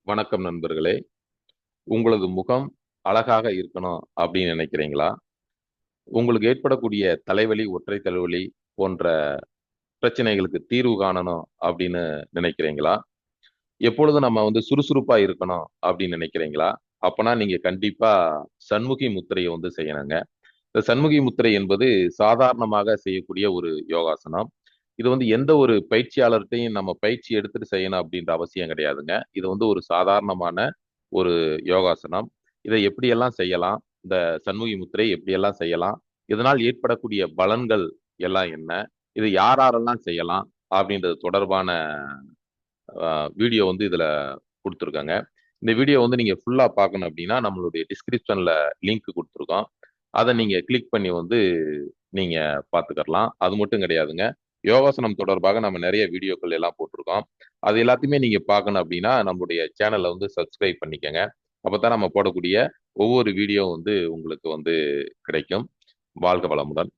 வணக்கம் நண்பர்களே. உங்களது முகம் அழகாக இருக்கணும் அப்படின்னு நினைக்கிறீங்களா? உங்களுக்கு ஏற்படக்கூடிய தலைவலி, ஒற்றை தலைவலி போன்ற பிரச்சனைகளுக்கு தீர்வு காணணும் அப்படின்னு நினைக்கிறீங்களா? எப்பொழுதும் நம்ம சுறுசுறுப்பா இருக்கணும் அப்படின்னு நினைக்கிறீங்களா? அப்பனா நீங்க கண்டிப்பா சண்முகி முத்திரையை செய்யணுங்க. இந்த சண்முகி முத்திரை என்பது சாதாரணமாக செய்யக்கூடிய ஒரு யோகாசனம். இது எந்த ஒரு பயிற்சியாளர்ட்டயும் நம்ம பயிற்சி எடுத்துட்டு செய்யணும் அப்படின்ற அவசியம் கிடையாதுங்க. இது ஒரு சாதாரணமான ஒரு யோகாசனம். இதை எப்படியெல்லாம் செய்யலாம்? இந்த சண்முகி முத்திரை எப்படியெல்லாம் செய்யலாம்? இதனால் ஏற்படக்கூடிய பலன்கள் எல்லாம் என்ன? இது யார் யாரெல்லாம் செய்யலாம்? அப்படின்றது தொடர்பான வீடியோ இதுல குடுத்துருக்கேங்க. இந்த வீடியோ நீங்க ஃபுல்லா பார்க்கணும் அப்படின்னா, நம்மளுடைய டிஸ்கிரிப்ஷன்ல லிங்க் குடுத்துருக்கோம். அத நீங்க கிளிக் பண்ணி நீங்க பார்த்துக்கலாம். அது மட்டும் கிடையாதுங்க. யோகாசனம் தொடர்பாக நம்ம நெறைய வீடியோக்கள் எல்லாம் போட்டிருக்கோம். அது எல்லாத்தையுமே நீங்க பார்க்கணும் அப்படின்னா, நம்முடைய சேனல சப்ஸ்கிரைப் பண்ணிக்கங்க. அப்பதான் நம்ம போடக்கூடிய ஒவ்வொரு வீடியோ உங்களுக்கு கிடைக்கும். வாழ்க வளமுடன்.